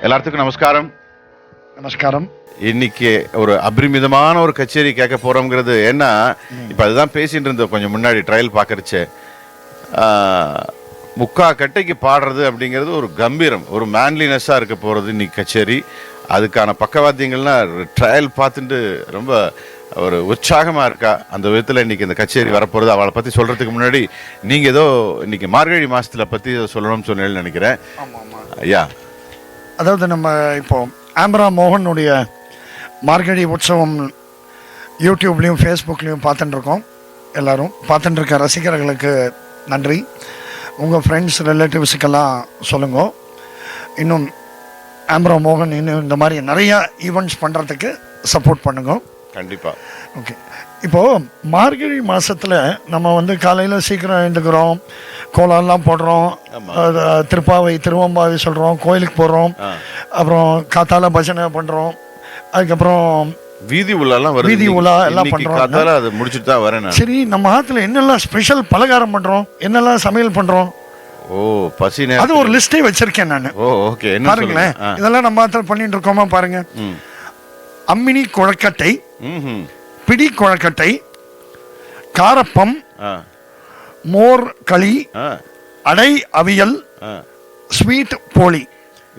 எல்லாத்துக்கும் நமஸ்காரம். நமஸ்காரம். இன்னைக்கு ஒரு அபரிமிதமான ஒரு கச்சேரி கேட்க போறோம்ங்கிறது ஏன்னா இப்ப அதுதான் பேசிட்டு இருந்தோம் கொஞ்சம் முன்னாடி ட்ரையல் பார்க்கறச்சே. முக்கா கட்டைக்கு பாடுறது அப்படிங்கிறது ஒரு கம்பீரம், ஒரு மேன்லினஸ்ஸாக இருக்க போகிறது இன்னைக்கு கச்சேரி. அதுக்கான பக்கவாத்தியங்கள்லாம் ட்ரையல் பார்த்துட்டு ரொம்ப ஒரு உற்சாகமாக இருக்கா. அந்த விதத்தில் இன்னைக்கு இந்த கச்சேரி வரப்போகிறது. அவளை பற்றி சொல்கிறதுக்கு முன்னாடி நீங்கள் ஏதோ இன்னைக்கு மார்கழி மாதத்தில் பற்றி சொல்லணும்னு சொன்னேன்னு நினைக்கிறேன். ஐயா, அதாவது நம்ம இப்போ ஆம்பரா மோகனுடைய மார்கழி உற்சவம் யூடியூப்லேயும் ஃபேஸ்புக்லேயும் பார்த்துட்டுருக்கோம். எல்லோரும் பார்த்துட்டுருக்க ரசிகர்களுக்கு நன்றி. உங்கள் ஃப்ரெண்ட்ஸ் ரிலேட்டிவ்ஸுக்கெல்லாம் சொல்லுங்க. இன்னும் ஆம்பரா மோகன் இன்னும் இந்த மாதிரி நிறையா ஈவெண்ட்ஸ் பண்ணுறதுக்கு சப்போர்ட் பண்ணுங்க கண்டிப்பாக. ஓகே, இப்போது மார்கழி மாதத்தில் நம்ம வந்து காலையில் சீக்கிரம் எழுந்துக்கிறோம், கோலம்லாம் போடுறோம், திருப்பாவை திருவம்பாவை சொல்கிறோம், கோயிலுக்கு போடுறோம், அப்புறம் காத்தால பஜனை பண்ணுறோம், அதுக்கப்புறம் வீதி உலாலாம் வருது. வீதி உலா எல்லாம் பண்றோம். அது முடிச்சிட்டு தான் வரேன். சரி, நம்ம ஆத்துல என்னெல்லாம் ஸ்பெஷல் பலகாரம் பண்றோம், என்னெல்லாம் சமையல் பண்றோம்? ஓ, பசினே அது ஒரு லிஸ்டே வச்சிருக்கேன் நான். ஓ, ஓகே, பாருங்களேன், இதெல்லாம் நம்ம ஆத்துல பண்ணிட்டு இருக்கோமா பாருங்க. அம்மினி கொழக்கட்டை, பிடி கொழக்கட்டை, காரப்பம், மோர் களி, அடை அவியல், ஸ்வீட் போலி.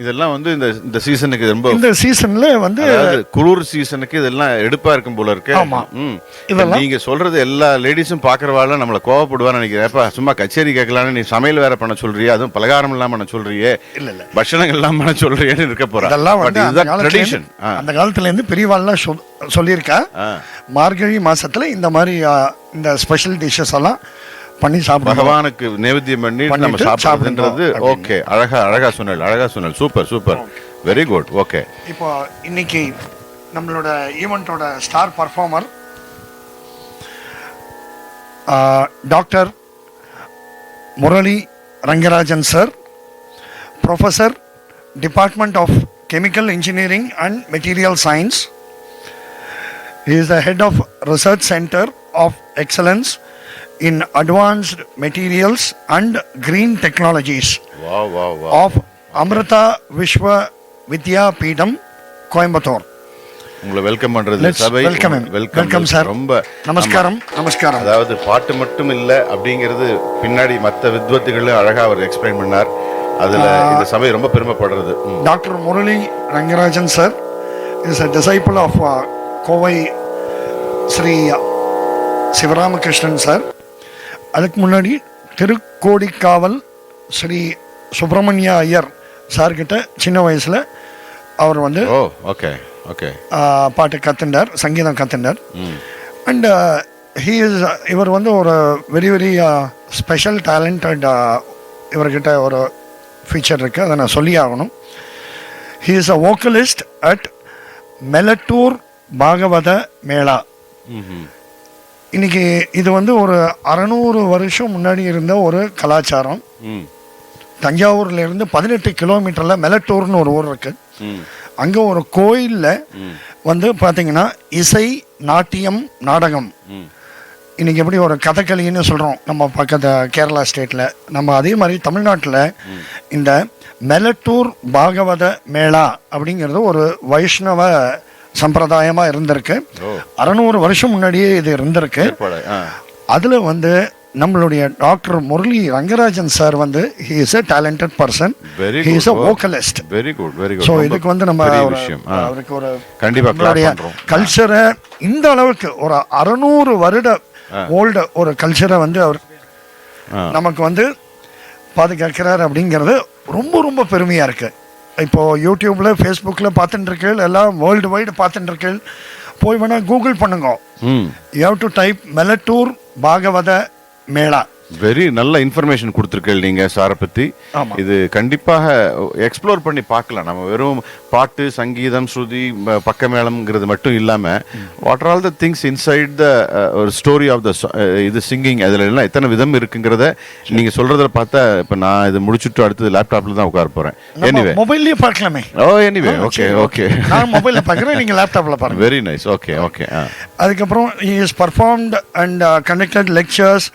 இதெல்லாம் வந்து இந்த சீசனுக்கு ரொம்ப, இந்த சீசன்ல வந்து குளிர் சீசனுக்கு இதெல்லாம் எடுப்பா இருக்கும் போல இருக்கு. ஆமா, இதெல்லாம் நீங்க சொல்றது எல்லா லேடிஸும் பாக்குறவாள் நம்மள கோவப்படுவான்னு நினைக்கிறேன். சும்மா கச்சேரி கேட்கலான்னு நீ சமையல் வேற பண்ண சொல்றியே, அதுவும் பலகாரம் எல்லாம் பண்ண சொல்றியே, இல்ல பட்சணங்கள் எல்லாம் பண்ண சொல்றியேன்னு இருக்க போறா. அந்த காலத்துல இருந்து பெரியவாள்லாம் சொல்லியிருக்கா, மார்கழி மாசத்துல இந்த மாதிரி இந்த ஸ்பெஷல் டிஷ்ஷஸ் எல்லாம் பண்ணி சாப்பிட, பகவானுக்கு நைவேத்தியம் பண்ணி நம்ம சாப்பிடுறது. ஓகே, அழகா சொன்னல். Super, very good. ஓகே, இப்போ இன்னைக்கு நம்மளோட ஈவெண்டோட star performer doctor Murali Rangarajan sir, professor, department of chemical engineering and material science. He is the head of research center of excellence in advanced materials and green technologies. Wow. Of Amrita Vishwa Vidya Peetham, Coimbatore. உங்களை welcome பண்றது சபை. Welcome sir. ரொம்ப நமஸ்காரம். அதாவது பாட்டு மட்டும் இல்ல அப்படிங்கிறது பின்னாடி மற்ற வித்வத்துகளும் அழகா அவர் எக்ஸ்பிளைன் பண்ணார். அதுல இந்த சபை ரொம்ப பெருமைப்படுறது. Doctor Murali Rangarajan sir is a disciple of Kovai Sri Sivaramakrishnan sir. அதுக்கு முன்னாடி திருக்கோடிக்காவல் ஸ்ரீ சுப்பிரமணிய ஐயர் சார்கிட்ட சின்ன வயசில் அவர் வந்து பாட்டு கற்றுண்டார், சங்கீதம் கற்றுண்டார். அண்ட் இவர் வந்து ஒரு வெரி வெரி ஸ்பெஷல் டேலண்டட், இவர்கிட்ட ஒரு ஃபீச்சர் இருக்குது, அதை நான் சொல்லி ஆகணும். He is a vocalist at Melattur Bhagavata Mela. இன்னைக்கு இது வந்து ஒரு 600 வருஷம் முன்னாடி இருந்த ஒரு கலாச்சாரம். தஞ்சாவூர்ல இருந்து 18 கிலோமீட்டர்ல மெலட்டூர்னு ஒரு ஊர் இருக்கு. அங்க ஒரு கோயில்ல வந்து பாத்தீங்கன்னா இசை, நாட்டியம், நாடகம். இன்னைக்கு எப்படி ஒரு கதகளின்னு சொல்றோம் நம்ம பக்கத்து கேரளா ஸ்டேட்ல, நம்ம அதே மாதிரி தமிழ்நாட்டில் இந்த மெலட்டூர் பாகவத மேளா அப்படிங்கிறது ஒரு வைஷ்ணவ சம்பிரதாயமா இருந்திருக்கு. 600 வருஷம் முன்னாடியே இது இருந்திருக்கு. அதுல வந்து நம்மளுடைய டாக்டர் முரளி ரங்கராஜன் சார் வந்து he is a talented person, he is a vocalist. very good. So இதுக்கு வந்து நம்ம அவருக்கு ஒரு கண்டிப்பா கல்ச்சரை இந்த அளவுக்கு ஒரு 600 வருட ஓல்டு ஒரு கல்ச்சரை வந்து அவர் நமக்கு வந்து பாதுகாக்கிறார் அப்படிங்கிறது ரொம்ப ரொம்ப பெருமையா இருக்கு. இப்போ யூடியூப்ல ஃபேஸ்புக்கில் பார்த்துட்டு இருக்கீள், எல்லாம் வேர்ல்டு வைடு பார்த்துட்டு இருக்கீள். போய் வேணா கூகுள் பண்ணுங்க. You have to type Melattur Bhagavata Mela. Very நல்ல இன்ஃபர்மேஷன் கொடுத்துருக்கீங்க நீங்க சாரை பத்தி. இது கண்டிப்பாக எக்ஸ்ப்ளோர் பண்ணி பார்க்கலாம். நம்ம வெறும் பாட்டு, சங்கீதம், ஸ்ருதி, பக்கமேளம்ங்கிறது மட்டும் இல்லாம what are all the things inside the ஒரு ஸ்டோரி ஆஃப் த இது சிங்கிங், அதுல எல்லாம் எத்தனை விதம் இருக்குங்கிறத நீங்க சொல்றத பார்த்தா இப்ப நான் இது முடிச்சுட்டு அடுத்தது லேப்டாப்ல தான் உட்கார போறேன். எனிவே மொபைல்லயே பார்க்கலாமே. எனிவே ஓகே நான் மொபைல்ல பார்க்கறேன், நீங்க லேப்டாப்ல பாருங்க. Very nice. ஓகே. அதுக்கப்புறம் he is performed and conducted lectures,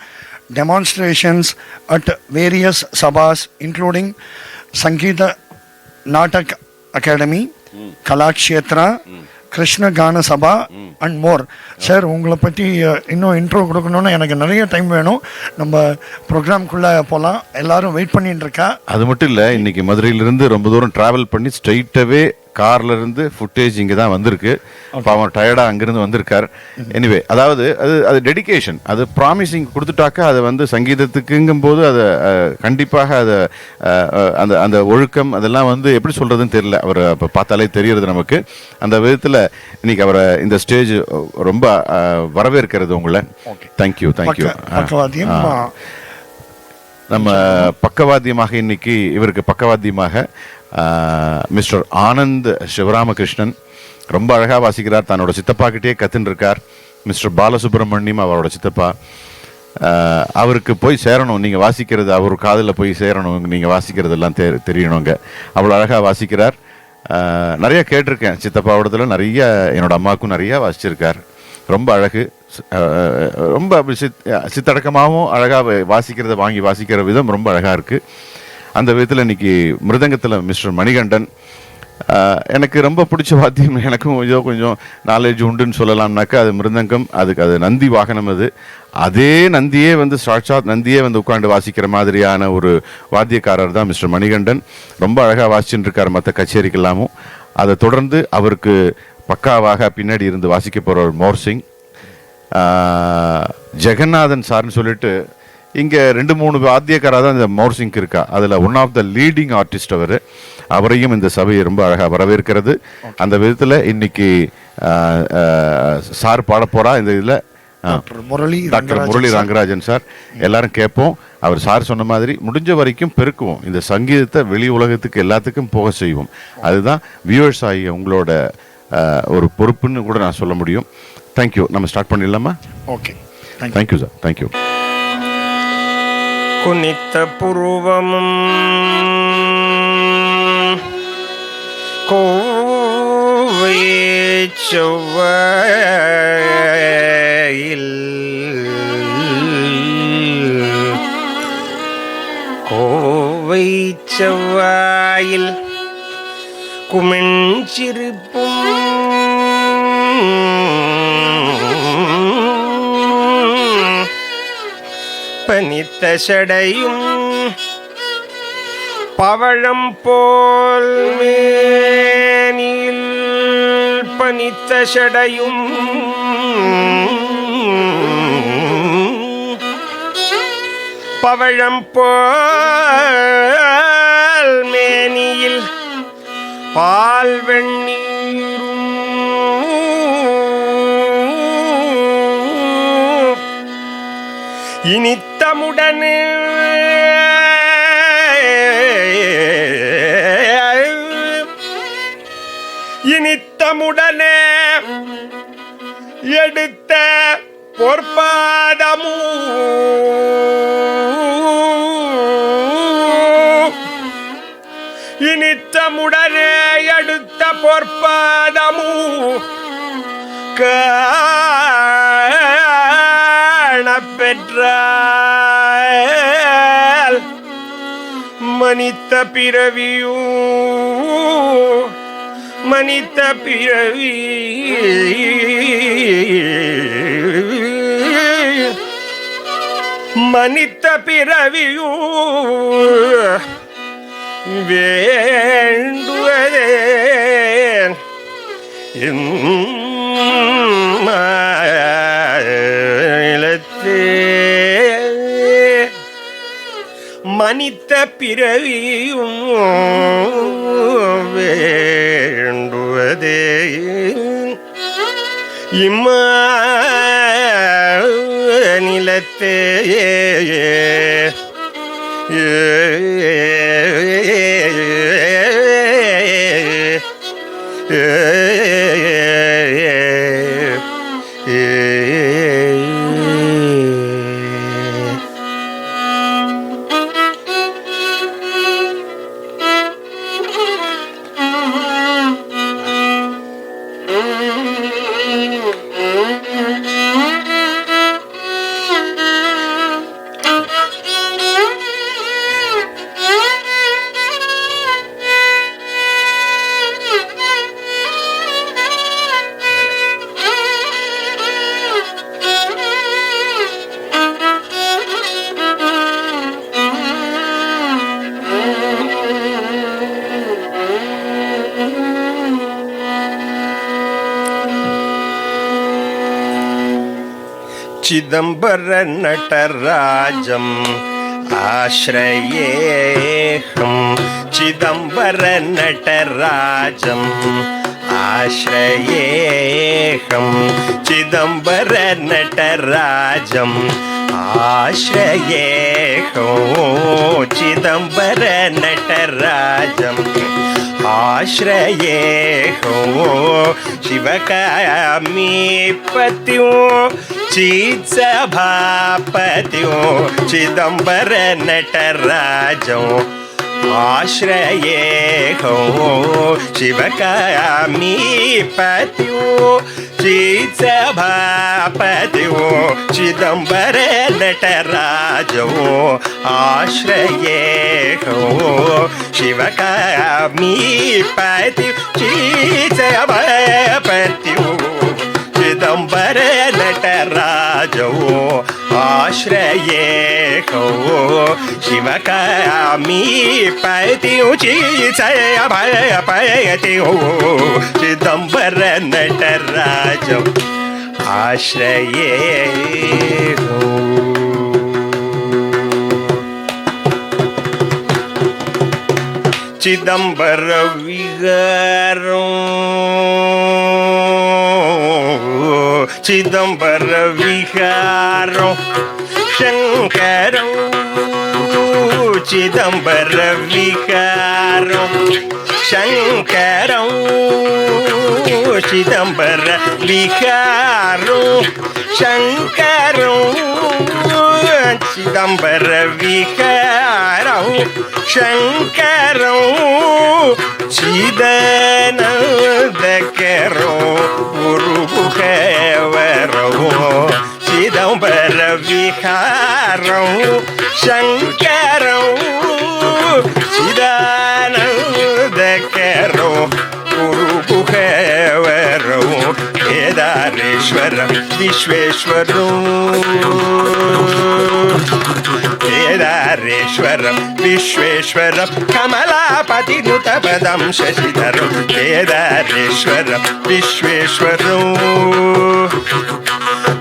demonstrations at various sabhas including Sangeeta Natak academy, Kalakshetra, Krishna கான சபா அண்ட் மோர். சார், உங்களை பற்றி இன்னும் இன்ட்ரோ கொடுக்கணும்னு எனக்கு நிறைய டைம் வேணும். நம்ம ப்ரோக்ராம்குள்ளே போகலாம். எல்லாரும் வெயிட் பண்ணிட்டு இருக்கா. அது மட்டும் இல்லை, இன்னைக்கு மதுரையிலிருந்து ரொம்ப தூரம் டிராவல் பண்ணி ஸ்ட்ரைட்டாகவே கார்ல இருந்து ஃபுட்டேஜ் இங்கே தான் வந்திருக்கு. பாவம் டயர்டாக அங்கிருந்து வந்திருக்கார். எனிவே, அதாவது அது டெடிகேஷன், அது ப்ராமிசிங் கொடுத்துட்டாக்கா அதை வந்து சங்கீதத்துக்குங்கும் போது அதை கண்டிப்பாக அதை அந்த அந்த ஒழுக்கம் அதெல்லாம் வந்து எப்படி சொல்றதுன்னு தெரியல. அவர் இப்போ பார்த்தாலே தெரியறது நமக்கு. அந்த விதத்தில் இன்னைக்கு அவரை இந்த ஸ்டேஜ் ரொம்ப வரவேற்கிறது உங்களை. தேங்க்யூ. நம்ம பக்கவாத்தியமாக இன்னைக்கு இவருக்கு பக்கவாத்தியமாக மிஸ்டர் ஆனந்த் சிவராமகிருஷ்ணன் ரொம்ப அழகாக வாசிக்கிறார். தன்னோட சித்தப்பா கிட்டே கத்துன்னு இருக்கார். மிஸ்டர் பாலசுப்ரமணியம் அவரோட சித்தப்பா. அவருக்கு போய் சேரணும், நீங்கள் வாசிக்கிறது அவர் காதில் போய் சேரணும், நீங்கள் வாசிக்கிறதெல்லாம் தெரியணுங்க. அவ்வளோ அழகாக வாசிக்கிறார். நிறைய கேட்டிருக்கேன் சித்தப்பாவோடத்தில், நிறைய என்னோட அம்மாவுக்கும் நிறையா வாசிச்சிருக்கார். ரொம்ப அழகு, ரொம்ப சித்தடக்கமாகவும் அழகாக வாசிக்கிறத வாங்கி வாசிக்கிற விதம் ரொம்ப அழகாக இருக்குது. அந்த விதத்தில் இன்னைக்கு மிருதங்கத்தில் மிஸ்டர் மணிகண்டன். எனக்கு ரொம்ப பிடிச்ச வாத்தியம், எனக்கும் கொஞ்சம் நாலேஜ் உண்டுன்னு சொல்லலாம்னாக்கா அது மிருதங்கம். அது நந்தி வாகனம். அதே நந்தியே வந்து சாட்சாத் நந்தியே வந்து உட்காந்து வாசிக்கிற மாதிரியான ஒரு வாத்தியக்காரர் தான் மிஸ்டர் மணிகண்டன். ரொம்ப அழகாக வாசிச்சுட்டு இருக்கார் மற்ற கச்சேரிக்கெல்லாமும். அதை தொடர்ந்து அவருக்கு பக்காவாக பின்னாடி இருந்து வாசிக்க போகிறவர் மோர்சிங். ஜெகநாதன் சார்னு சொல்லிட்டு இங்கே 2-3 வாத்தியக்காராக தான் இந்த மோர்சிங்க்கு இருக்கா. அதில் one of the leading artist அவரையும் இந்த சபையை ரொம்ப அழகாக வரவேற்கிறது. அந்த விதத்தில் இன்னைக்கு சார் பாட போகிறா. இந்த இதில் டாக்டர் முரளி ரங்கராஜன் சார். எல்லாரும் கேட்போம். அவர் சார் சொன்ன மாதிரி முடிஞ்ச வரைக்கும் பெருக்குவோம். இந்த சங்கீதத்தை வெளி உலகத்துக்கு எல்லாத்துக்கும் போக செய்வோம். அதுதான் வியூவர்ஸ் ஆகிய உங்களோட ஒரு பொறுப்புன்னு கூட நான் சொல்ல முடியும். தேங்க்யூ. நம்ம ஸ்டார்ட் பண்ணிடலாமா? Okay, thank you sir. தேங்க்யூ. குனித்த புருவமும் கோவை செவ்வாயில் குமிழ்சிரிப்பும் பனித்த சடையும் பவழம் போல் மேனில் பனித்த சடையும் பவழம் போல் மேனியில் பால் வெண்ணீரும் இனித்தமுடனே எடுத்த பொற்பாதமூ இனித்தமுடனே எடுத்த பொற்பாதமூ பெற்றால் மனித்த பிறவியூ மனித்த பிறவி மனித்த பிறவியூ வேண்டுவதே மனித்த பிறவியும் வேண்டுவதே இம்மாநிலத்தே चिदंबर नटराजम आश्रयेऽहं चिदंबर नटराजम आश्रयेऽहं चिदंबर नटराजम आश्रयेऽहं चिदंबर नटराजम आश्रयेऽहं शिवकामीपत्यो चित्सभापत्यो चिदंबर नटराजो आश्रयेऽहं शिवकामीपत्यो चित्सभापत्यो चिदंबर नटराजो आश्रयेऽहं शिवकामीपत्यो चित्सभापत्यो चिदंबर नटराजो आश्रयेऽहं शिवकामीपत्यो चित्सभापत्यो चिदंबर नटराजो आश्रयेऽहं चिदंबर विहारं चिदंबर विहारं शंकरं चिदंबर विहारं शंकरं चिदंबर विहारं शंकरं चिदंबर विहारं शंकरं चिदानंदकरो गुरुगुहवरो चिदंबर विहारं शंकरं चिदानंदकरो गुरुगुहवरो केदारेश्वर विश्वेश्वरो केदारेश्वर विश्वेश्वर कमलापति नुतपदं शशिधर केदारेश्वर विश्वेश्वर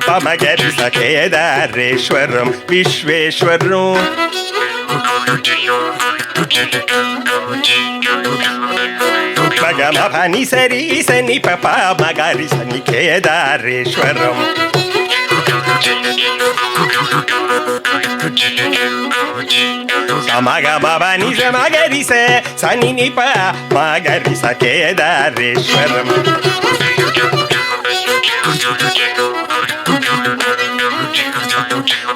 पमगरि स केदारेश्वर विश्वेश्वर मगम फनि सरि सनि पप मगरि सनि केदारेश्वरम् समगम फनि स मगरि स सनि निप मगरि स केदारेश्वरम्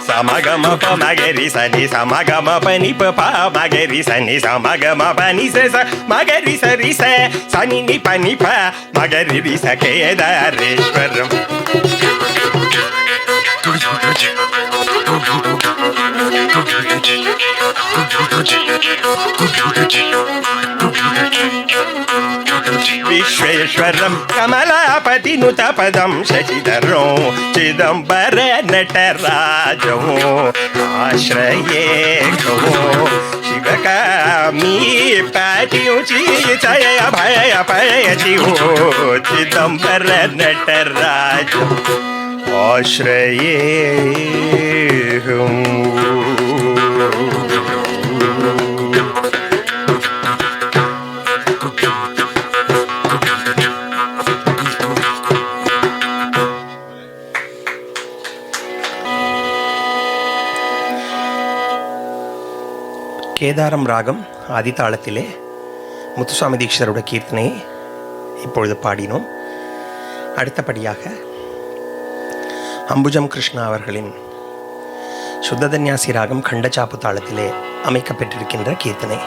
समगम प मगरि सनि समगम पनि प मगरि सनि समगम पनि स मगरि सरि स सनि नि पनि प मगरि रि स केदारेश्वरम् विश्वेश्वरं कमलापति नुतपदं शशिधरो चिदंबर नटराजो आश्रयेऽहं शिवकामीपत्यो चित्सभापत्यो चिदंबर नटराजो आश्रयेऽहं கேதாரம் ராகம் ஆதிதாளத்திலே முத்துசாமி தீட்சிதரோட கீர்த்தனையை இப்பொழுது பாடினோம். அடுத்தபடியாக அம்புஜம் கிருஷ்ணா அவர்களின் சுத்ததன்யாசி ராகம் கண்டச்சாப்பு தாளத்திலே அமைக்கப்பட்டிருக்கின்ற கீர்த்தனை.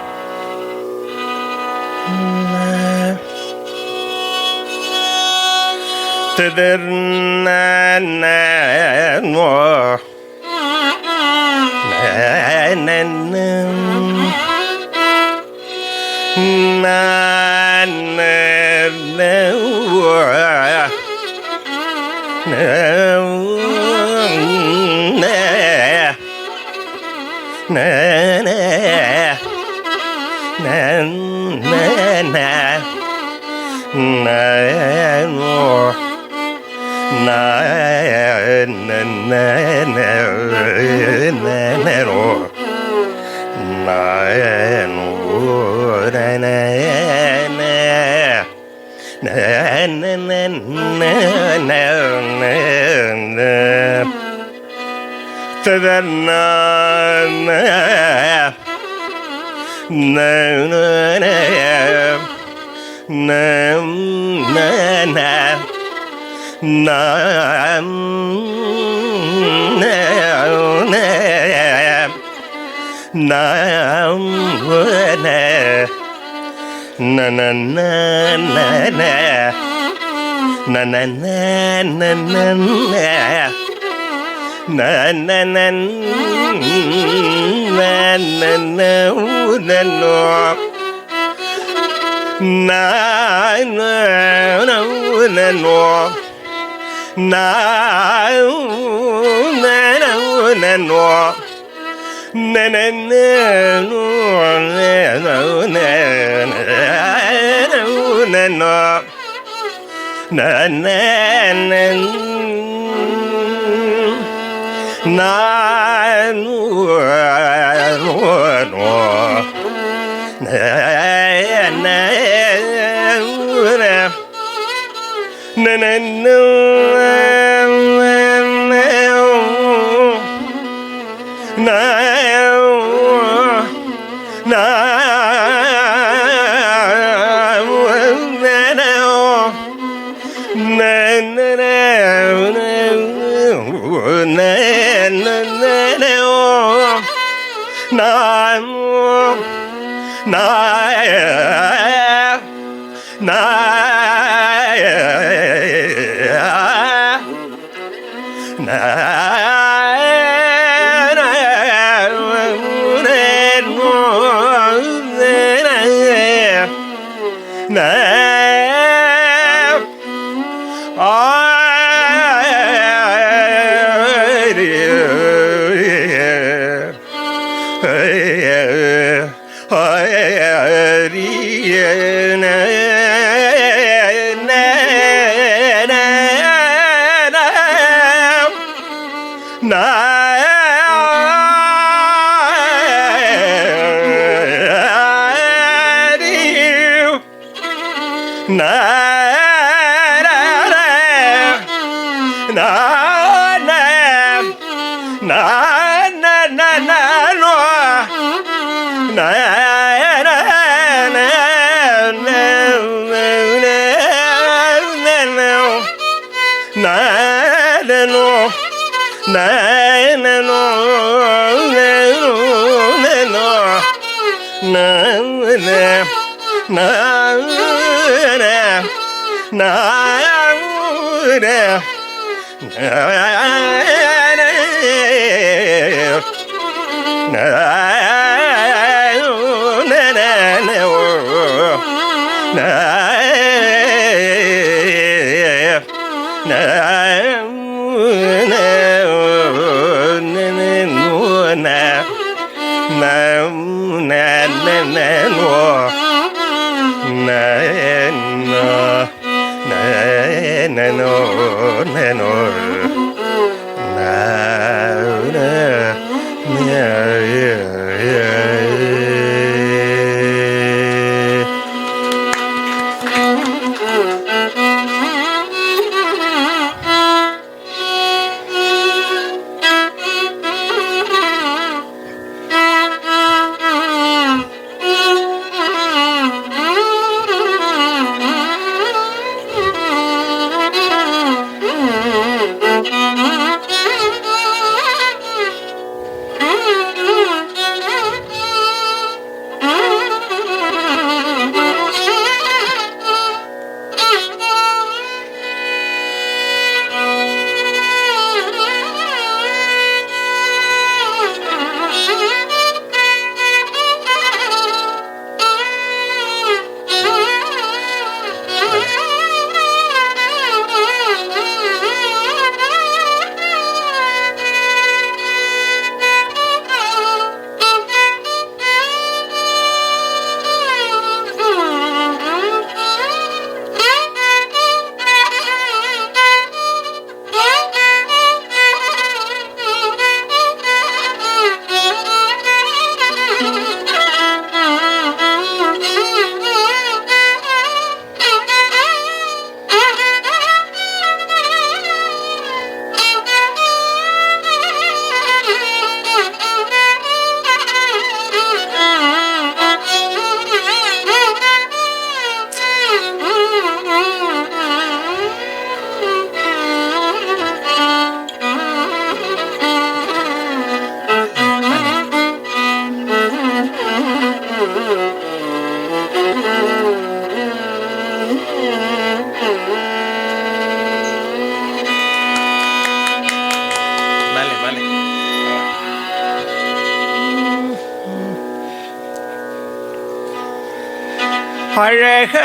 அழக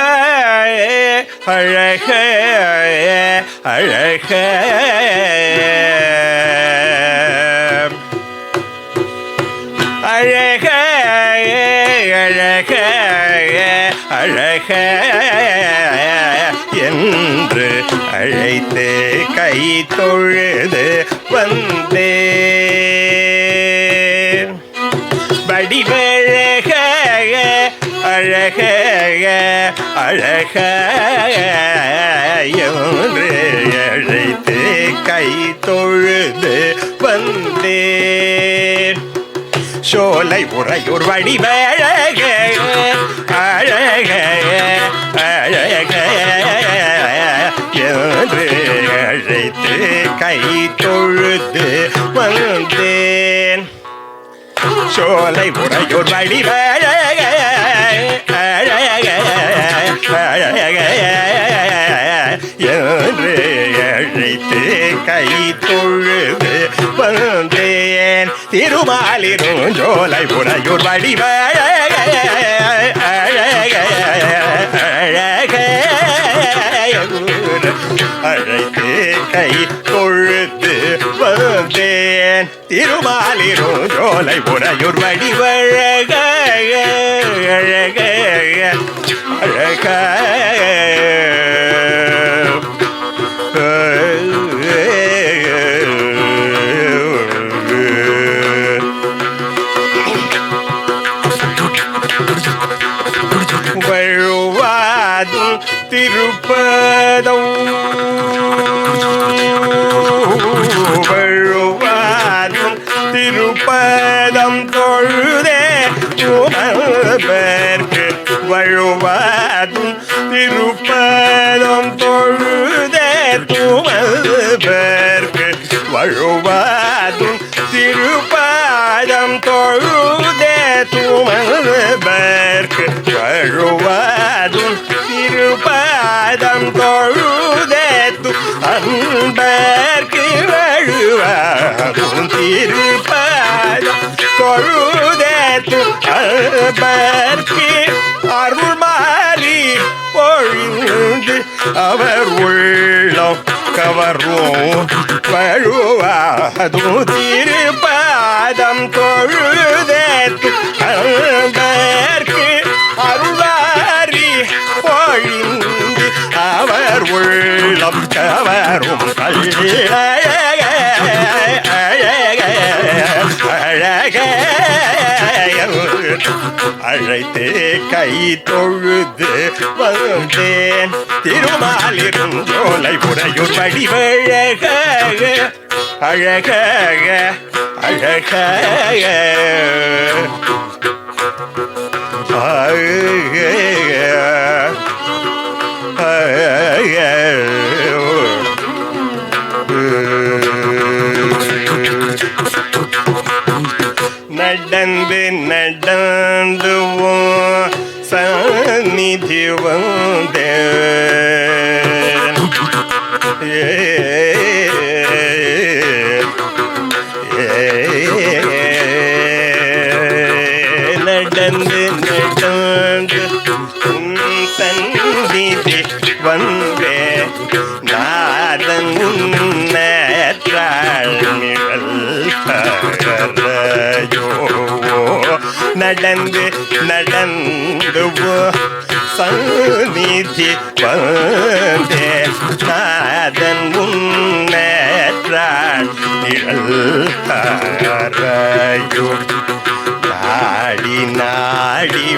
அழக அழக அழக அழக அழக என்று அழைத்து கை தொழுது வந்தேன். வடிவழக அழக அழக என்று அழைத்து கை தொழுது வந்தேன். சோலை உறையூர் வடிவழக அழக அழக என்று அழைத்து கை தொழுது வந்தேன். சோலை உறையூர் வடிவழக அழக அழக என்று அழைத்து கை தொழுது வந்தேன். திருமாலிரும் ஜோலை உறையூர் வடிவழக அழக அழக அழைத்து கை தொழுது வந்தேன். திருமாலிரும் ஜோலை உறையூர் வடிவழக அழக அழக வழுவாதும் திருப்பதம் வழுவாதும் திருப்பதம் தொழுதே உமர்பர்க்கு வழுவாதும் திருப்பதம் தொழுதே துமர்பர்க்கு வழுவாதும் திருப்பதம் தொழுதே துமர்பர்க்கு வழுவாதும் திருப்பதம் தொழுதே அன்பர்க்கு வழுவாதும் திருப்பதம் தொழுதே அன்பர்க்கு அருள் மாறி பொழிந்து அவர் உள்ளம் கவரும் வழுவாதும் திருப்பதம் தொழுதே அன்பர்க்கு அருளாரி பொழிந்து அவர் உள்ளம் கவரும் அழக அழக அழக அழைத்து கை தொழுது வந்தேன். திருமாலிரும் ஜோலை உறையூர் வடிவழக அழக அழக நடந்து நடந்து சந்நிதி வந்தேன். நடந்து நடந்து சந்நிதி வந்தேன். நாதன் நிழல் பகரையோ நடந்து நடந்து சந்நிதி வந்தே நாதன் முன்னேற்றான் நிழல் பகரையோ நாடி நாடி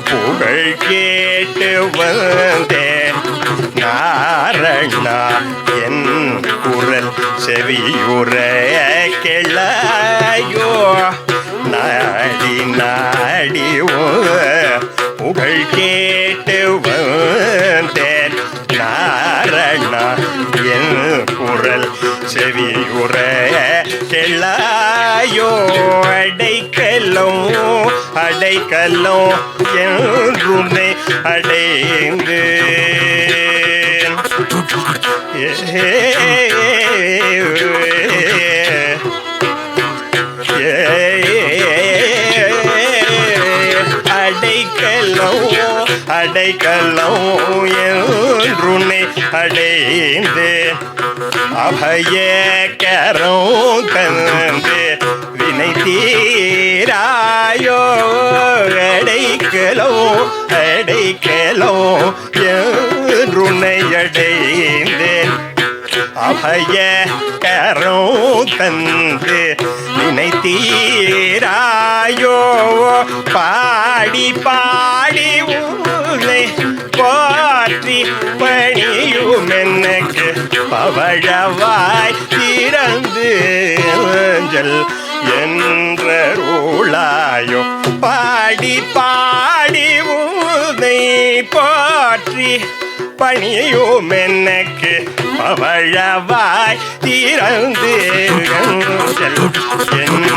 புகழ் கேட்டு வந்தேன். நாரணா என் குரல் செவியுற கிளையோ நாடி நாடி புகழ் கேட்டு வந்தேன். நாரணா என் குரல் செவியுற கிளையோ அடைக்கலம் அடைக்கலம் என்றுமே அடைந்து அடைக்கலம் அடைக்கலம் என்றுன்னை அடைந்து அபய கரம் தந்து வினை தீராயோ அடைக்கலம் அடைக்கலம் என்றுன்னை அடைந்தேன் அபய கரம் தந்து வினை தீராயோ பாடி பாடி உன்னை போற்றி பணியும் எனக்கு பவழவாய் திறந்து அஞ்சல் என்றருளாயோ பாடி பாடி உன்னை போற்றி பணியும் எனக்கு பவழவாய் திறந்து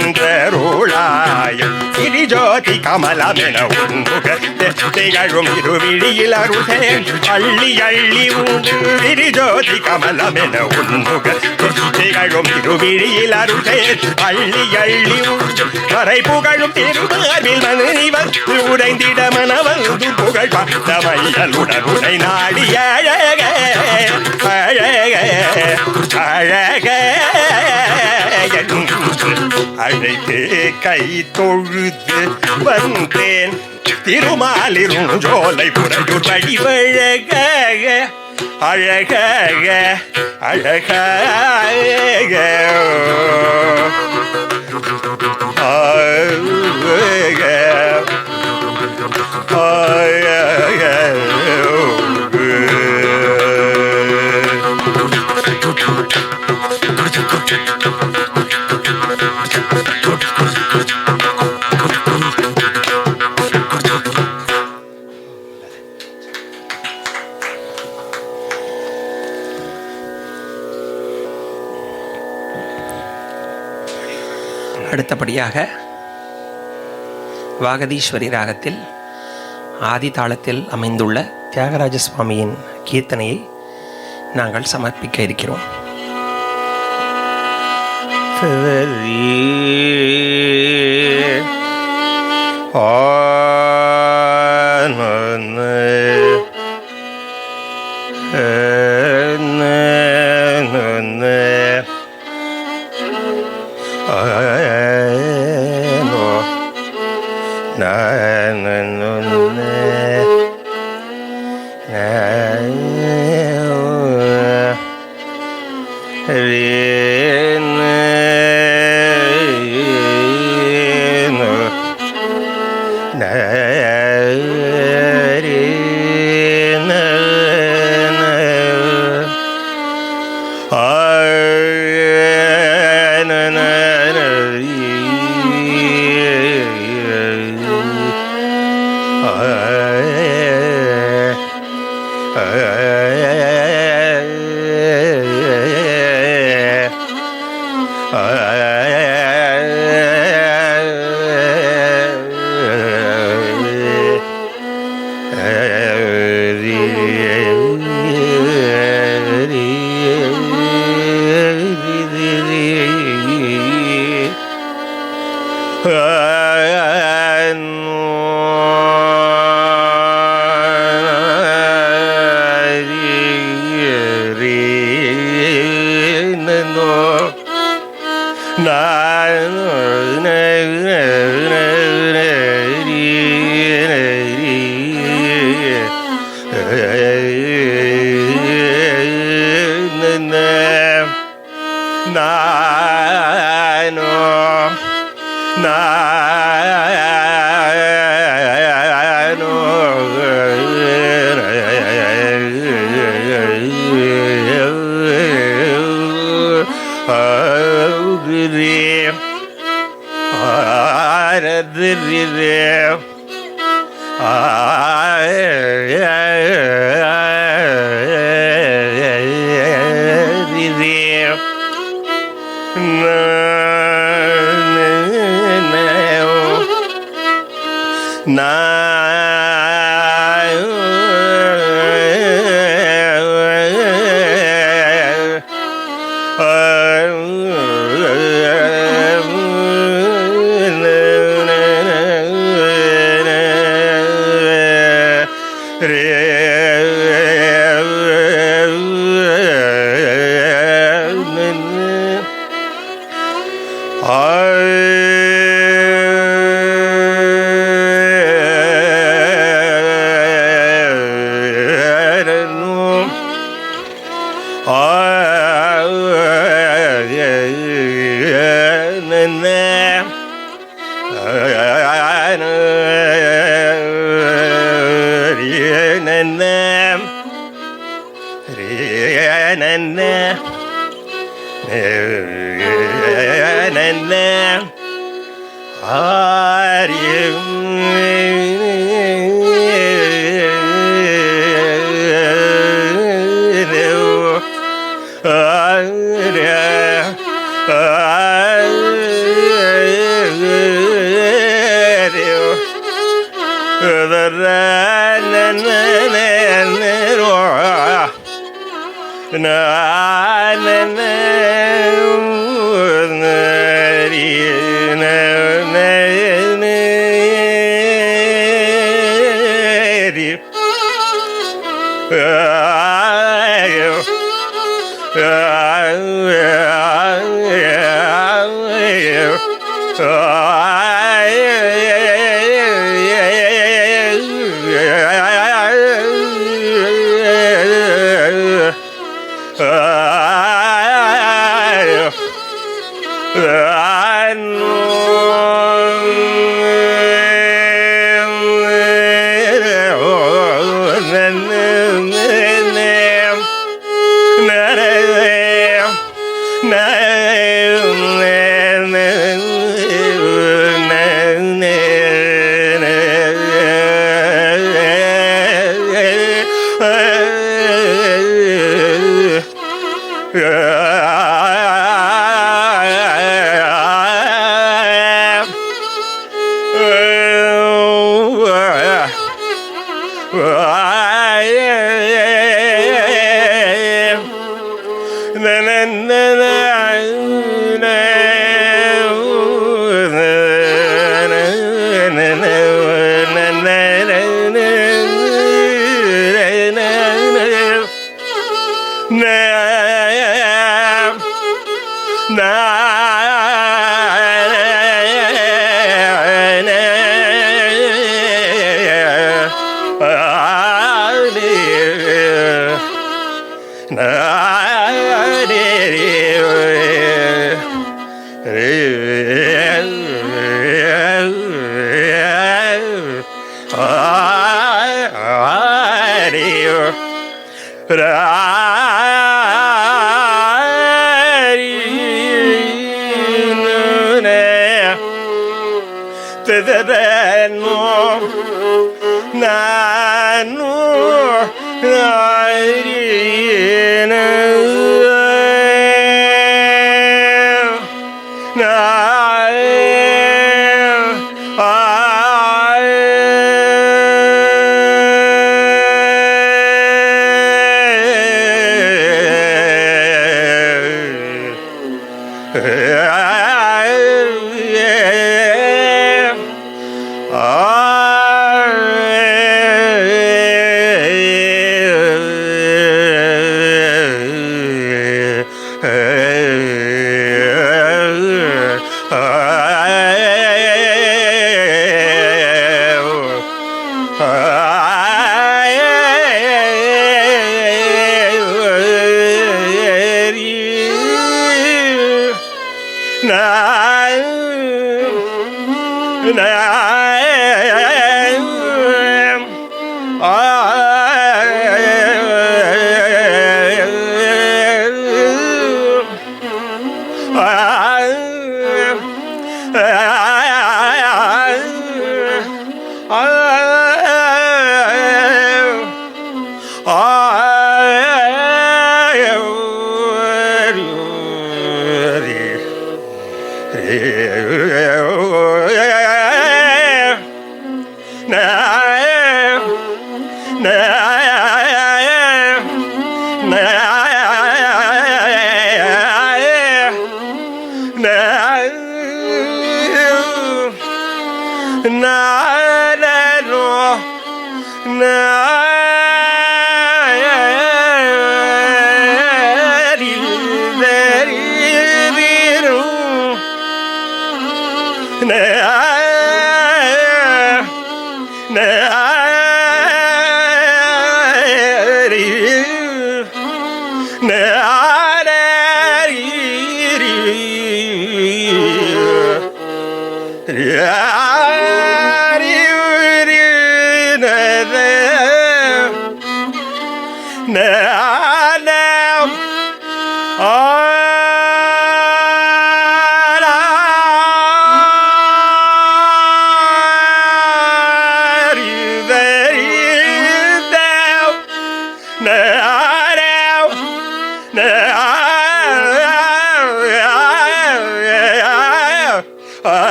என்றருளாயம் கிரிஜோதி கமலமென உண்முக திகழும் இருவிழியில் அருள்தேன் அள்ளி அள்ளி உண்டு கிரிஜோதி கமலமென உண்முக திகழும் இருவிழியில் அருள்தேன் அள்ளி அள்ளி உண்டு வரை புகழும் திருமார்பில் மனிதன் உடைந்திட மனவந்து புகழ் பார்த்தமையலுடன் உடை நாடி அழக அழக அழக அழைத்து கை தொழுது வந்தேன் திருமாலிரும் ஜோலை புறையூர் வழிவழக அழக அழக அடுத்தபடியாக வாகதீஸ்வரி ராகத்தில் ஆதி தாளத்தில் அமைந்துள்ள தியாகராஜ சுவாமியின் கீர்த்தனையை நாங்கள் சமர்ப்பிக்க இருக்கிறோம்.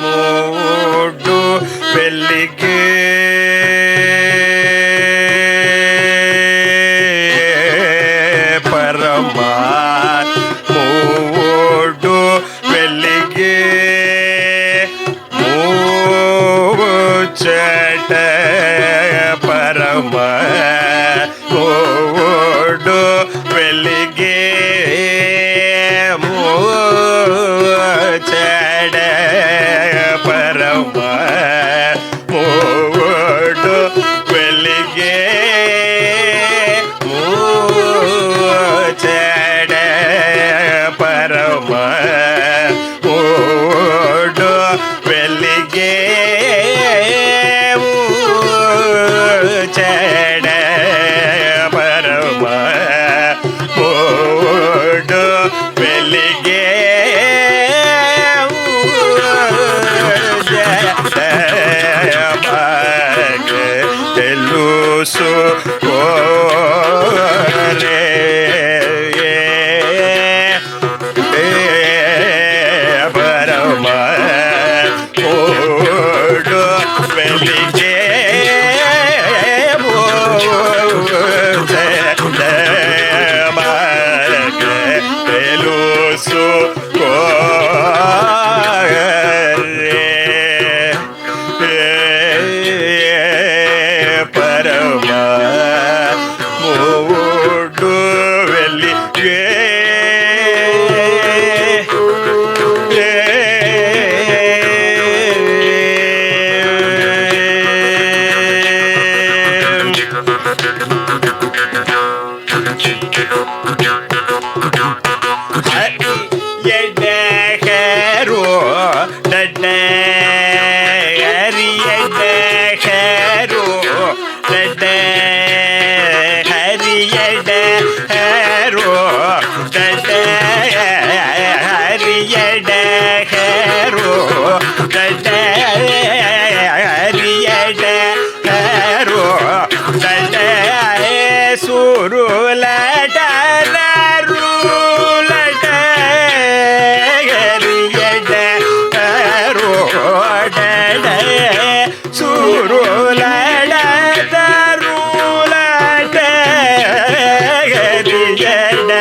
పరమాత్ముడు వెలిగే పరమాత్ముడు వెలిగే మూచట పరమాత్ముడు వెలిగే చెడ పరమాత్ముడు వెలిగే చెడ పరమాత్ముడు వెలిగే చెడ పరమాత్ముడు వెలిగే తెలుసు రే పరమాత్ముడు వెలిగే తెలుసు పరమాత్ముడు వెలిగే ఎడహరో డడ హరియడహరో డడ హరియడహరో డడ హరియడహరో డడ హరియడహరో డడ సురులడనరు ரிஜட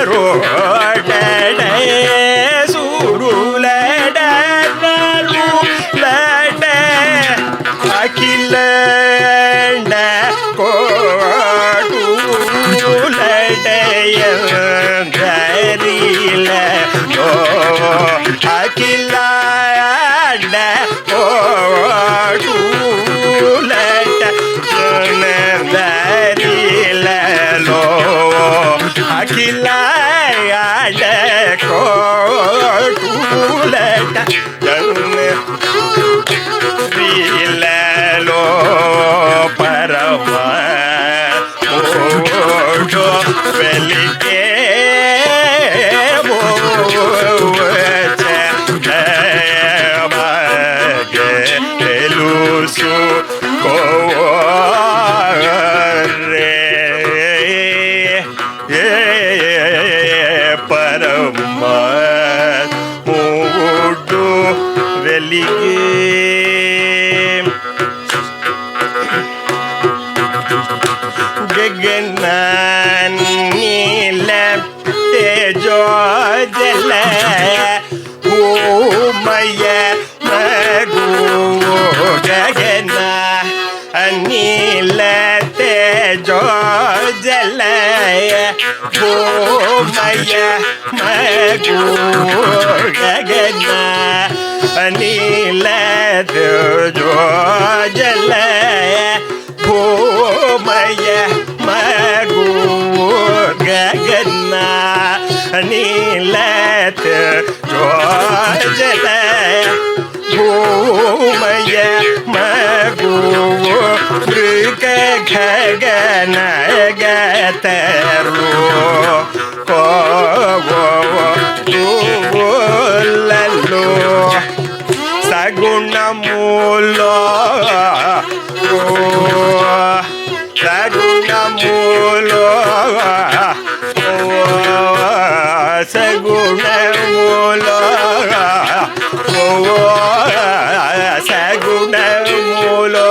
ரோட சுருளட லட அகில கோடுலடைய அகில கோடுலோ அகிலாட கோடுலட லோ பரம ஓடோ வெலிகே Lusu Kore Parama Mudu Velige Gaganan Nila Tejo Jala Umaya Gagana Anila Tejo Jalaya Maya Magu Gagana Anila Tejo Jalaya Maya Magu Gagana Anila Tejo Jalaya Maya Magu Gagana Gataru Lalo Saguna Mulo Saguna Mulo Saguna Mulo Saguna Mulo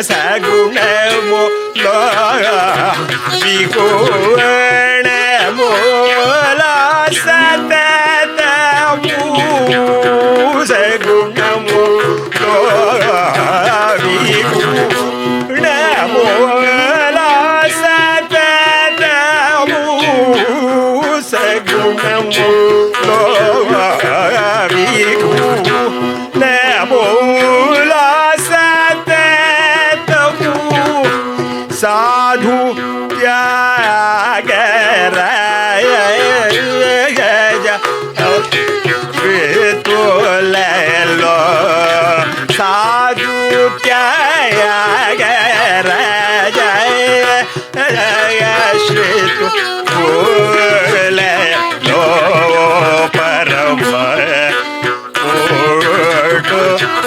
Saguna Mulo Biguna Mulo Satata Saguna Mulo Biguna Mulo Satata Saguna Mulo Sadhu Tyagaraja Vitulelo Sadhu Tyagaraja Vitulelo Parama Odo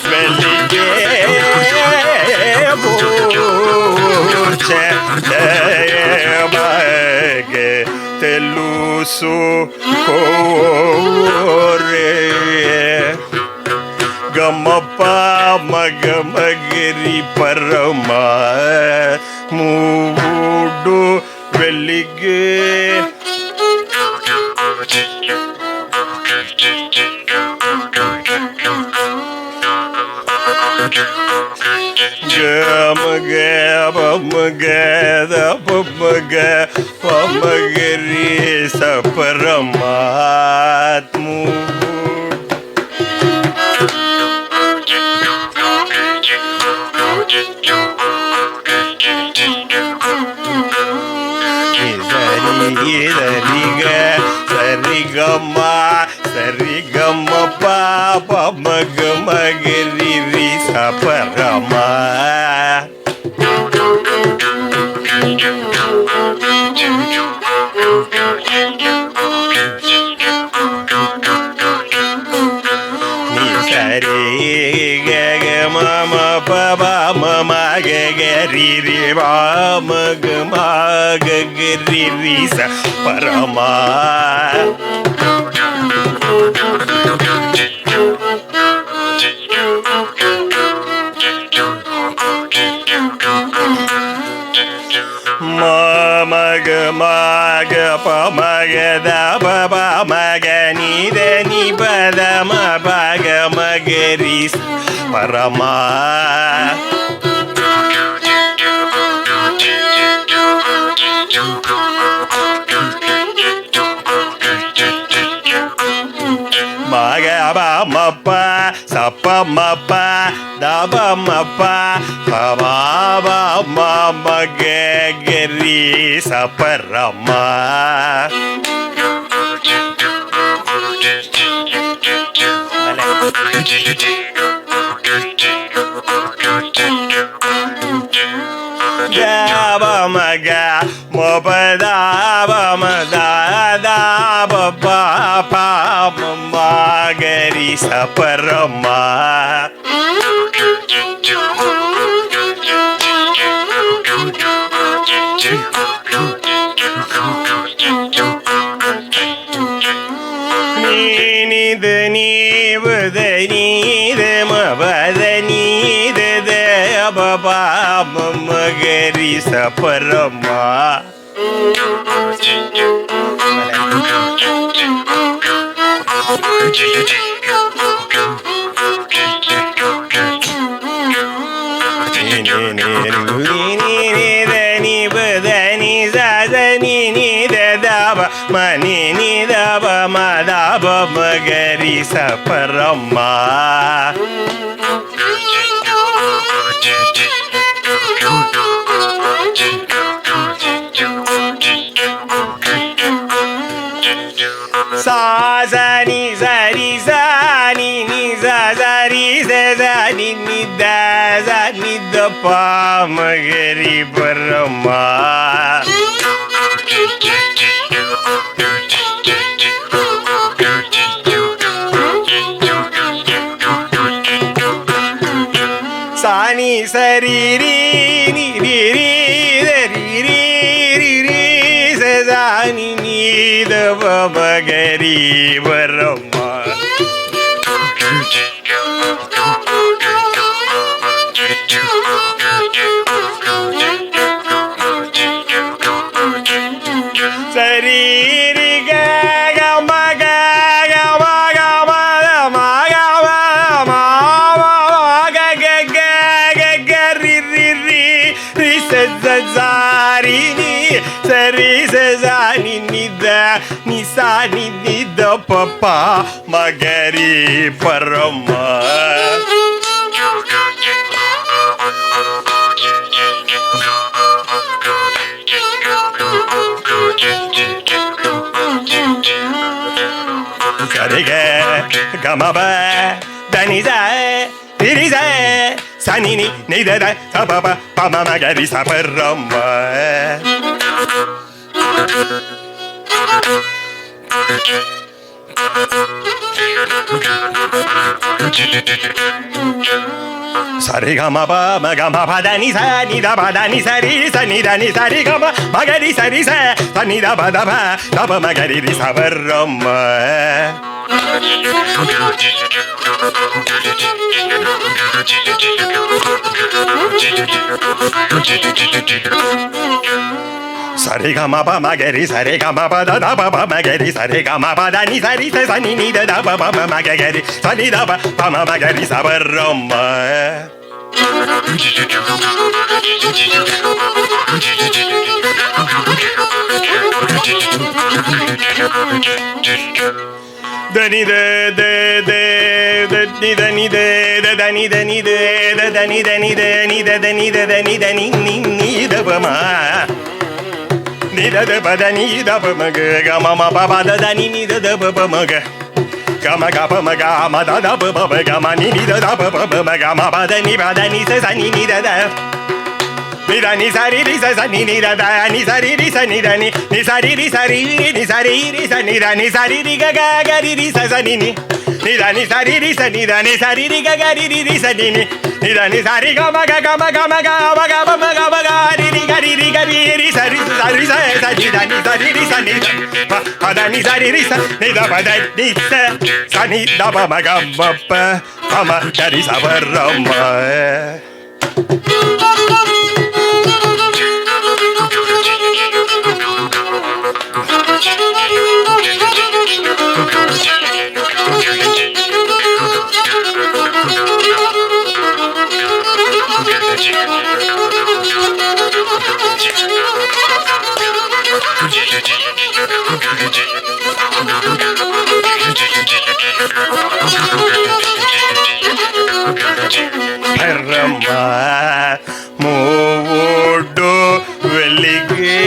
Velige Mage Telusu Kore Gamapa Magamagiri Parama Mudu Velige Gamaga Pamaga Pamaga Pamagari Saparamatmu Sarigama Papa Magamagiri Saparama Mama Baba Mama Gagari Mama Gama Gagari Parama மக மக பமக தப பமக நீத நிபத மபக மகரி பரமா மக மப்ப சப்ப மப்ப தப மப்ப பபாப மகரி சப்பரமா தப மக மபதாப மதாதாப பாப மகரி சப்பரமா நீத நீவத நீத மபத நீத தப மகரி சப்பரமா மணி நிதப மதப மகரி சப்பரமா சாசனி சரி சானி நி சரி சரி நித நித பாமகரி பரமா சானி சரி நீ சானி நீத மகரி பரமா சரி சரி சரி நித நிசானி நித பப்பா மகரி பரமா சரிக கமப தனித திரித சனினி நிதத சபப பம மகரி சபரமா சரி கம பம கம பதனி சனி த பதனி சரி சனி தனி சரி கம மகரி சரி சனி த பதப தப மகரி சபரமா சரி கம பம மகரி சரி கம பத தப மகரி சரி கம பதனி சரி சனி நி த தப பம மகரி சனி த பம மகரி சபரமா தனி த த த தனி தனி த தனி தனி த தனி தனி த நி த தனி த தனி தனி நி நி தபமா நித பதனி தப மக கம மப பத தனி நித தப மக கம கப மக மத தப பப கம நி நித தப பப மக ம பதனி பதனி சனி நித த நிதனி சரி ரி சனி நித த நி சரி ரி சனி தனி நி சரி ரி சனி தனி சரி ரி க கரி ரி சனி நி நிதனி சரி ரி சனி தனி சரி ரி க கரி ரி சனி நி நிதனி சரி கம க கம கம க ம க ம க ம க ரி ரி கரி ரி சரி சரி சரி தனி சரி ரி சனி பதனி சரி ரி சனி த பதனி சனி த ப ம க ம ப கம கரி சபரமா ರಮ್ಮ ಮೂಡು ವೆಲ್ಲಿಗೆ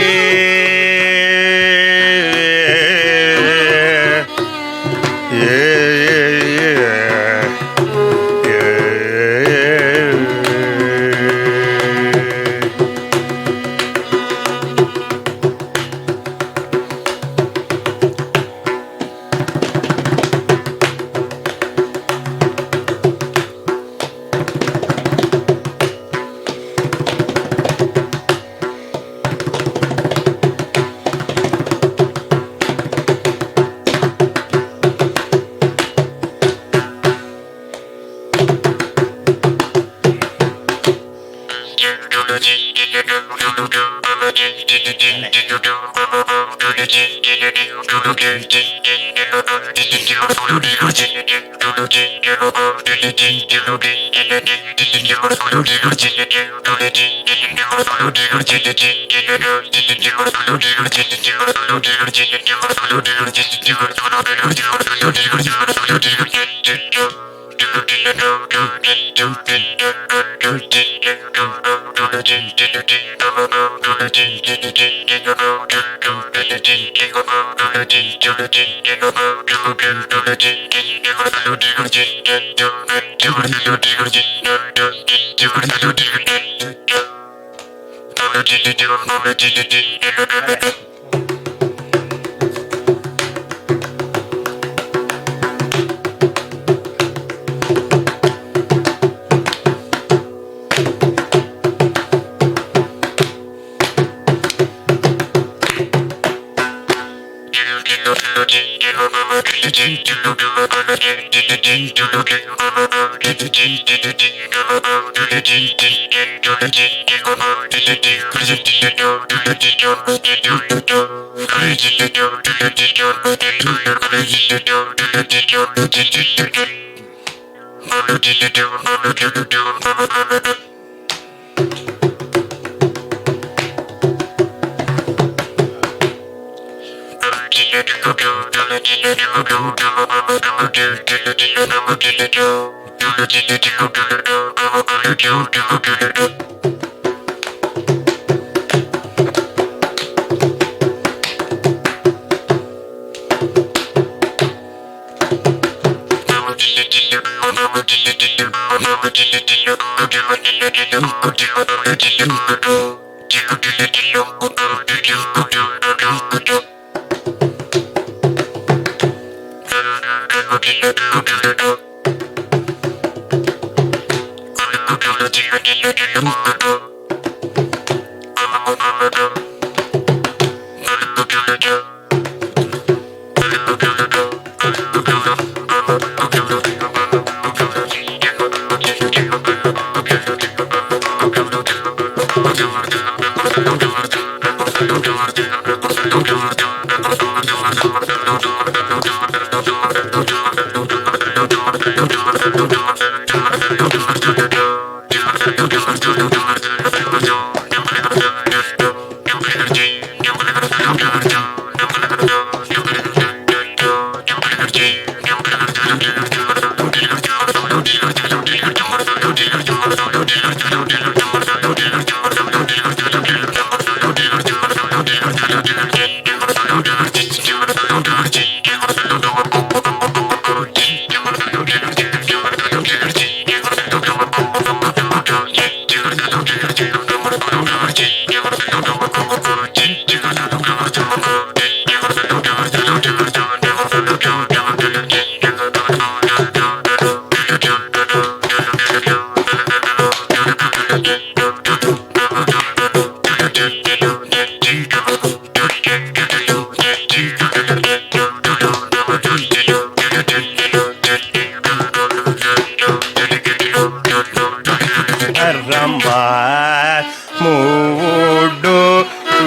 ಮೂಡು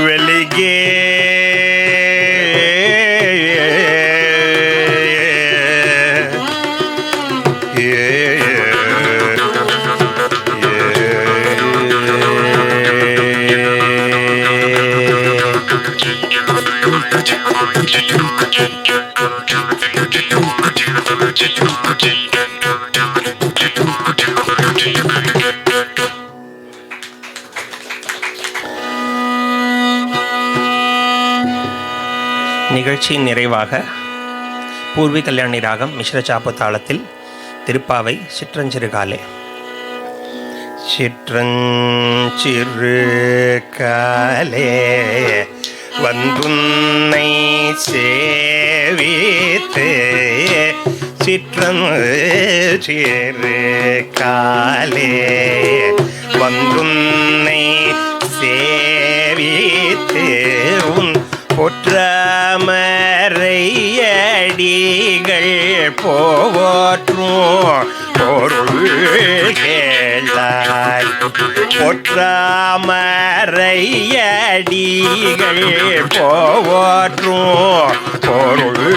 ವೆಲಿಗೆ நிகழ்ச்சியின் நிறைவாக பூர்வி கல்யாணி ராகம் மிஸ்ர சாப்பு தாளத்தில் திருப்பாவை சிற்றஞ்சிறுகாலே. சிற்றஞ்சிறு காலே வந்துன்னை சேவித்து சிற்றஞ்சிறு காலே வந்துன்னை சேவித்து உன் பொற்றமரையடிகள் போற்றும் பொருள் கேளாய். பொற்றமரையடிகள் போற்றும் பொருள்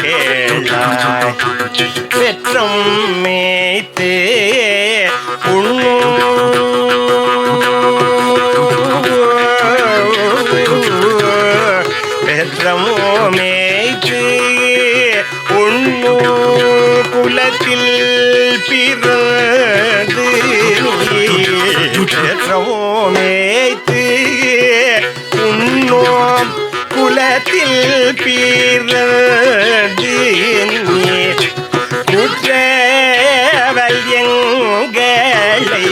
கேளாய். பெற்றம் மேய்த்து பெற்றமோமேய்த்து உண்ணு குலத்தில் பிறந்து பெற்றமோமேய்த்து உண்ணோம் குலத்தில் பிறந்து குற்றவல் எங்களை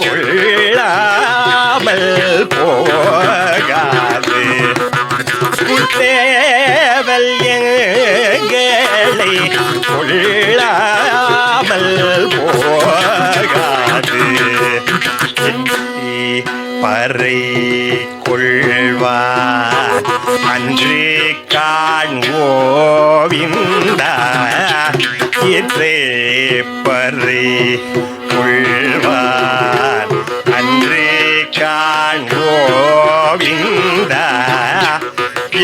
கொள்ளாமல் போகாது. குற்றவல் எங்களை கொள்ளாமல் போகாது. பறை கொள்வார் அன்று காண்போவிந்தா இன்றே பறை கொள்வார் அன்று காண்போவிந்தா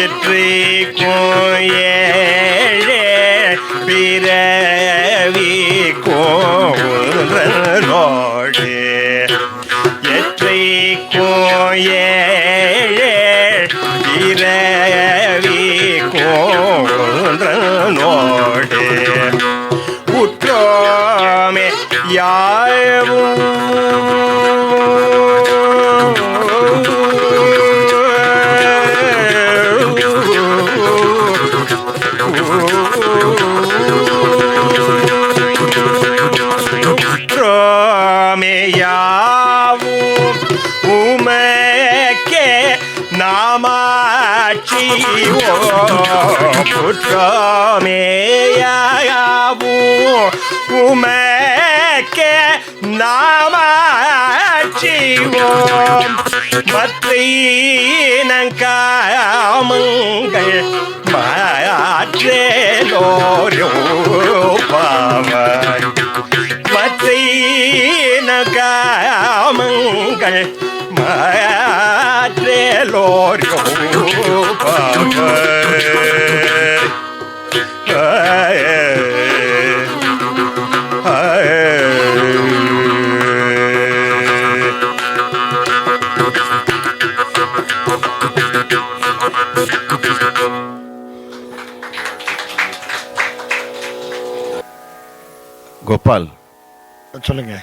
எற்றை கோயேழே பிறவி கோன்றனோடு எற்றை கோயேழே பிறவி கோன்றனோடு உற்றோமே யாவும் உற்றோமேயாவும் உமக்கே நாமாட்சிவோ. உற்றோமேயாவும் உமக்கே நாமாட்சிவோ. மற்றை நங்காமங்கள் மாற்றேலோரோ பாவாய். மற்றை நங்காமங்கள் மாற்றேலோரோ பாவாய். கோபால், சொல்லுங்க.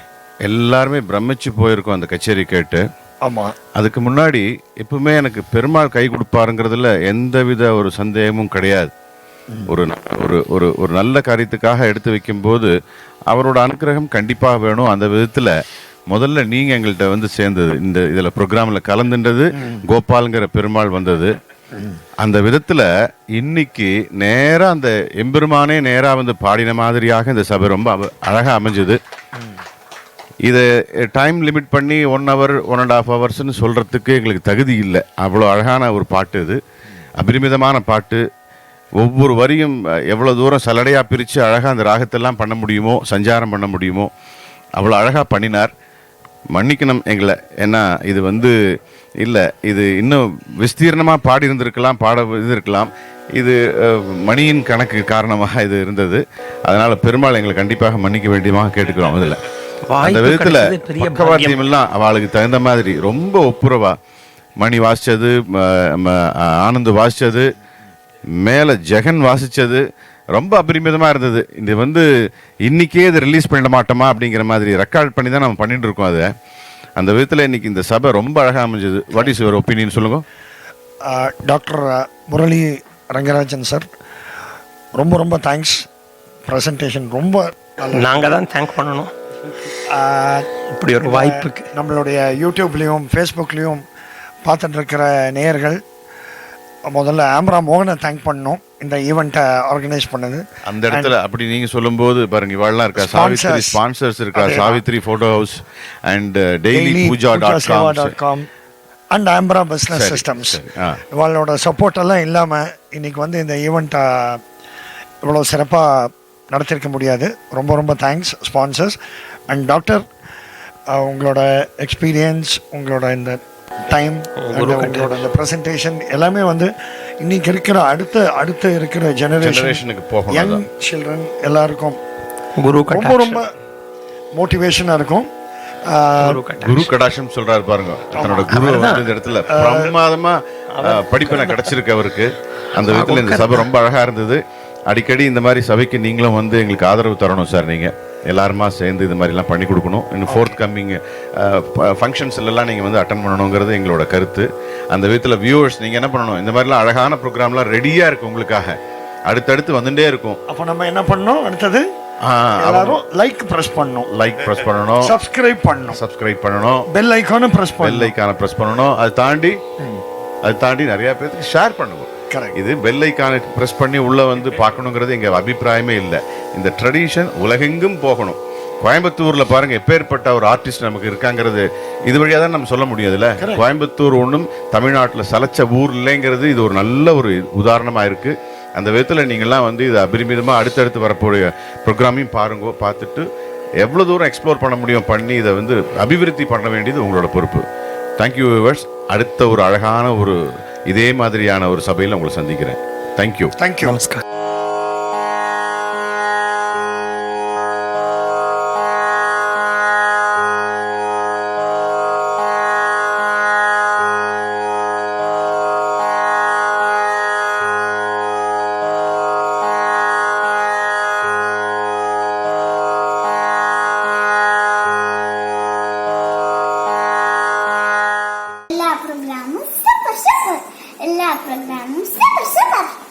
எல்லாருமே பிரமிச்சு போயிருக்கோம் அந்த கச்சேரி கேட்டு. ஆமா, அதுக்கு முன்னாடி எப்பவுமே எனக்கு பெருமாள் கை கொடுப்பாருங்கிறதுல எந்தவித ஒரு சந்தேகமும் கிடையாது. ஒரு ஒரு ஒரு ஒரு நல்ல காரியத்துக்காக எடுத்து வைக்கும்போது அவரோட அனுக்கிரகம் கண்டிப்பாக வேணும். அந்த விதத்தில் முதல்ல நீங்கள் எங்கள்கிட்ட வந்து சேர்ந்தது, இந்த இதில் ப்ரோக்ராமில் கலந்துன்றது கோபாலுங்கிற பெருமாள் வந்தது. அந்த விதத்தில் இன்னைக்கு நேராக அந்த எம்பெருமானே நேராக வந்து பாடின மாதிரியாக இந்த சபை ரொம்ப அழகாக அமைஞ்சுது. இதை டைம் லிமிட் பண்ணி 1 hour 1.5 hours சொல்கிறதுக்கு எங்களுக்கு தகுதி இல்லை. அவ்வளோ அழகான ஒரு பாட்டு இது, அபரிமிதமான பாட்டு. ஒவ்வொரு வரியும் எவ்வளோ தூரம் சலடையாக பிரித்து அழகாக அந்த ராகத்தெல்லாம் பண்ண முடியுமோ, சஞ்சாரம் பண்ண முடியுமோ, அவ்வளோ அழகாக பண்ணினார். மன்னிக்கணும் எங்களை, ஏன்னா இது வந்து இல்லை, இது இன்னும் விஸ்தீர்ணமாக பாடி இருந்திருக்கலாம், பாட இருந்திருக்கலாம். இது மணியின் கணக்கு காரணமாக இது இருந்தது. அதனால் பெருமாள் எங்களை கண்டிப்பாக மன்னிக்க வேண்டியமாக கேட்டுக்கிறோம். இதில் அந்த விதத்தில் பக்கவாத்தியம் எல்லாம் அவளுக்கு தகுந்த மாதிரி ரொம்ப ஒப்புரவா மணி வாசித்தது, ஆனந்த் வாசித்தது, மேலே ஜெகன் வாசித்தது ரொம்ப அபரிமிதமா இருந்தது. இது வந்து இன்னைக்கே இதை ரிலீஸ் பண்ண மாட்டோமா அப்படிங்கிற மாதிரி ரெக்கார்ட் பண்ணி தான் நம்ம பண்ணிட்டு இருக்கோம். அதை அந்த விதத்தில் இன்னைக்கு இந்த சபை ரொம்ப அழகாக அமைஞ்சது. வாட் இஸ் யுவர் ஒப்பீனியன் சொல்லுங்க. டாக்டர் முரளி ரங்கராஜன் சார், ரொம்ப ரொம்ப தேங்க்ஸ். ப்ரெசன்டேஷன் ரொம்ப நாங்கள் தான் தேங்க் பண்ணணும் இப்படி ஒரு வாய்ப்புக்கு. நம்மளுடைய யூடியூப்லேயும் ஃபேஸ்புக்லேயும் பார்த்துட்டு இருக்கிற நேயர்கள் முதல்ல ஆம்ரா மோகனை தேங்க் பண்ணோம், இந்த ஈவெண்ட்டை ஆர்கனைஸ் பண்ணது. அந்த இடத்துல அப்படி நீங்க சொல்லும்போது பாருங்க, இவாள்லாம் இருக்கா, சாவித்ரி ஸ்பான்சர்ஸ் இருக்கா, Savitri photo house and daily பூஜா.com அண்ட் ஆம்ரா பிஸ்னஸ் சிஸ்டம்ஸ், இவளோட சப்போர்ட் எல்லாம் இல்லாமல் இன்னைக்கு வந்து இந்த ஈவெண்ட்டை இவ்வளோ சிறப்பாக நடத்திருக்க முடியாது. ரொம்ப ரொம்ப தேங்க்ஸ் ஸ்பான்சர்ஸ். அண்ட் டாக்டர், உங்களோட எக்ஸ்பீரியன்ஸ், உங்களோட இந்த டைம், உங்களோட இந்த ப்ரெசன்டேஷன் எல்லாமே வந்து இன்னைக்கு இருக்கிற அடுத்த இருக்கிற ஜெனரேஷனுக்கு போகும், யங் சில்ட்ரன் எல்லாருக்கும் ரொம்ப ரொம்ப மோட்டிவேஷனாக இருக்கும். குரு கடாட்சம் சொல்றாரு பாருங்க, தன்னோட குரு வந்து இந்த இடத்துல பிரமாதமா படிப்பினை கிடைச்சிருக்கு அவருக்கு. அந்த விதத்துல இந்த சபை ரொம்ப அழகா இருந்தது. அடிக்கடி இந்த மாதிரி சபைக்கு நீங்களும் வந்து எங்களுக்கு ஆதரவு தரணும் சார். நீங்கள் எல்லாருமா சேர்ந்து இது மாதிரிலாம் பண்ணி கொடுக்கணும். இன்னும் ஃபோர்த் கம்மிங் ஃபங்க்ஷன்ஸ்லாம் நீங்கள் வந்து அட்டன் பண்ணணுங்கிறது எங்களோட கருத்து. அந்த விதத்தில் வியூவர்ஸ் நீங்கள் என்ன பண்ணணும், இந்த மாதிரிலாம் அழகான ப்ரோக்ராம்லாம் ரெடியாக இருக்குது உங்களுக்காக, அடுத்தடுத்து வந்துட்டே இருக்கும். அப்போ நம்ம என்ன பண்ணணும், அடுத்தது எல்லாரும் லைக் பிரஸ் பண்ணணும், சப்ஸ்கிரைப் பண்ணணும், பெல் ஐகானை பிரஸ் பண்ணணும். அது தாண்டி நிறைய பேருக்கு ஷேர் பண்ணுவோம். இது பெல் ஐகானை பிரஸ் பண்ணி உள்ள வந்து பார்க்கணுங்கிறது எங்க அபிப்பிராயமே இல்லை. இந்த ட்ரெடிஷன் உலகெங்கும் போகணும். கோயம்புத்தூர்ல பாருங்க எப்பேற்பட்ட ஒரு ஆர்டிஸ்ட் நமக்கு இருக்காங்கிறது இது வழியா தான் நம்ம சொல்ல முடியாதுல்ல. கோயம்புத்தூர் ஒன்றும் தமிழ்நாட்டில் சலைச்ச ஊர் இல்லைங்கிறது இது ஒரு நல்ல ஒரு உதாரணமா இருக்கு. அந்த விதத்தில் நீங்கள்லாம் வந்து இது அபரிமிதமாக அடுத்தடுத்து வரக்கூடிய ப்ரோக்ராமையும் பாருங்க, பார்த்துட்டு எவ்வளோ தூரம் எக்ஸ்ப்ளோர் பண்ண முடியும் பண்ணி இதை வந்து அபிவிருத்தி பண்ண வேண்டியது உங்களோட பொறுப்பு. Thank you viewers. அடுத்த ஒரு அழகான ஒரு இதே மாதிரியான ஒரு சபையில் உங்களை சந்திக்கிறேன். தேங்க்யூ. நமஸ்கார். எல்லா ப்ரோக்ராமும் சூப்பர்.